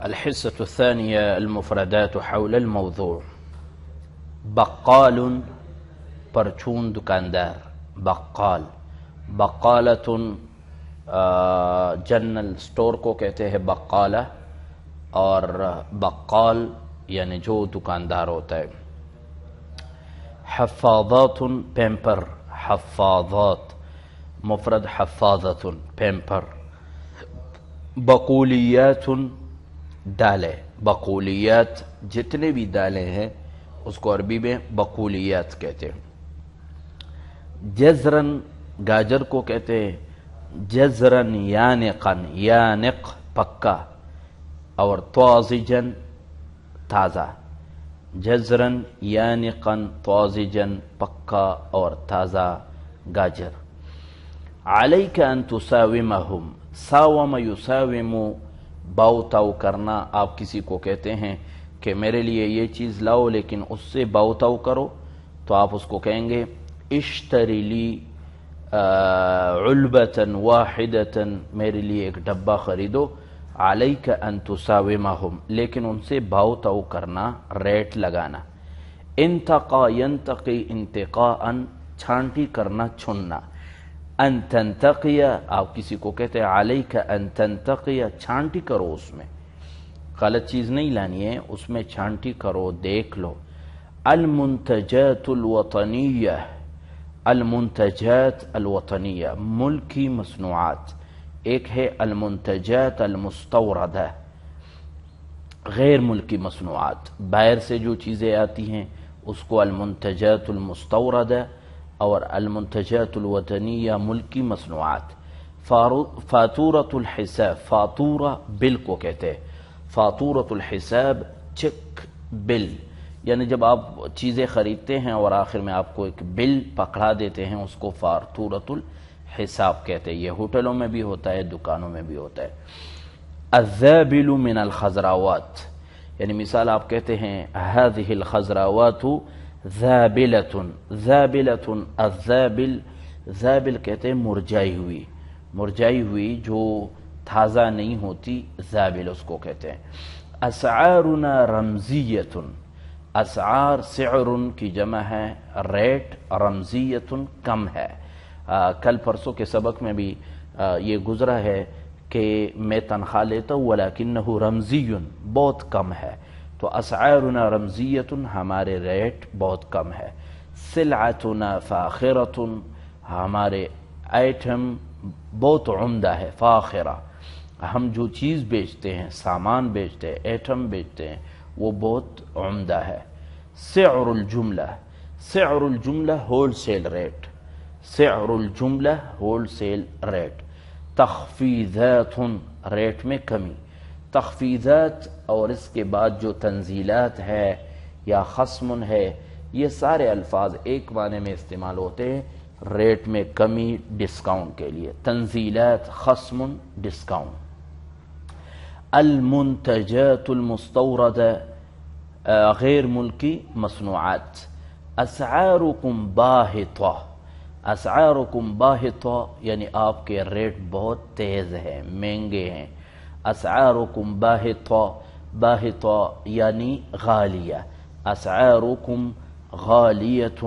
الحصة الثانية المفردات حول الموضوع. بقال پرچون دکاندار، Baqqal. بقالتن general store کو کہتے ہیں بقالہ، اور بقال یعنی جو دکاندار ہوتا ہے. حفاظات پیمپر، حفاظات مفرد حفاظت پیمپر. بقولیات دالیں، بقولیات جتنے بھی دالیں ہیں اس کو عربی میں بقولیات کہتے ہیں. جزرن گاجر کو کہتے ہیں جزرن یانقن، یانق پکا، اور طازجن تازہ. جزرن یانقن طازجن پکا اور تازہ گاجر. علیک ان تساومہم، ساوم یساوم باؤ تاؤ کرنا. آپ کسی کو کہتے ہیں کہ میرے لیے یہ چیز لاؤ لیکن اس سے باؤ تاؤ کرو، تو آپ اس کو کہیں گے اشتری لی علبتن واحدتن، میرے لیے ایک ڈبہ خریدو. علیک ان تساومہم، لیکن ان سے باؤ تاؤ کرنا، ریٹ لگانا. انتقا ینتقی انتقاء، چھانٹی کرنا، چھننا. ان تنتقی، آپ کسی کو کہتے ہیں علیک ان تنتقی، چھانٹی کرو، اس میں غلط چیز نہیں لانی ہے، اس میں چھانٹی کرو، دیکھ لو. المنتجات الوطنیہ، المنتجات الوطنیہ ملکی مصنوعات. ایک ہے المنتجات المستوردہ، غیر ملکی مصنوعات، باہر سے جو چیزیں آتی ہیں اس کو المنتجات المستوردہ، اور المنتجات الوطنیہ ملکی مصنوعات. فاتورۃ الحساب، فاتورہ بل کو کہتے ہیں. فاتورۃ الحساب چیک بل، یعنی جب آپ چیزیں خریدتے ہیں اور آخر میں آپ کو ایک بل پکڑا دیتے ہیں، اس کو فاتورۃ الحساب کہتے ہیں. یہ ہوٹلوں میں بھی ہوتا ہے، دکانوں میں بھی ہوتا ہے. الذابل من الخضراوات، یعنی مثال آپ کہتے ہیں هذه الخضراوات ذابلۃ، ذابلۃ. الذابل، ذابل کہتے ہیں مرجائی ہوئی، مرجائی ہوئی جو تازہ نہیں ہوتی، ذابل اس کو کہتے ہیں. اسعارنا رمزیۃ، اسعار سعر کی جمع ہے، ریٹ. رمزیۃ کم ہے. کل پرسوں کے سبق میں بھی یہ گزرا ہے کہ میں تنخواہ لیتا ہوں ولیکنہ رمزی، بہت کم ہے. تو اسعارنا رمزیۃ، ہمارے ریٹ بہت کم ہے. سلعتنا فاخرۃ، ہمارے آئٹم بہت عمدہ ہے. فاخرہ، ہم جو چیز بیچتے ہیں، سامان بیچتے ہیں، ایٹم بیچتے ہیں، وہ بہت عمدہ ہے. سعر الجملہ، سعر الجملہ ہول سیل ریٹ، سعر الجملہ ہول سیل ریٹ. تخفیضات، ریٹ میں کمی. تخفیضات اور اس کے بعد جو تنزیلات ہے یا خصم ہے، یہ سارے الفاظ ایک معنی میں استعمال ہوتے ہیں، ریٹ میں کمی، ڈسکاؤنٹ کے لیے. تنزیلات، خصم، ڈسکاؤنٹ. المنتجات المستوردہ، غیر ملکی مصنوعات. اسعارکم باہطہ، اسعارکم باہطہ یعنی آپ کے ریٹ بہت تیز ہیں، مہنگے ہیں. اسعارکم باہطہ، باہطہ یعنی غالیہ. اسعارکم غالیۃ،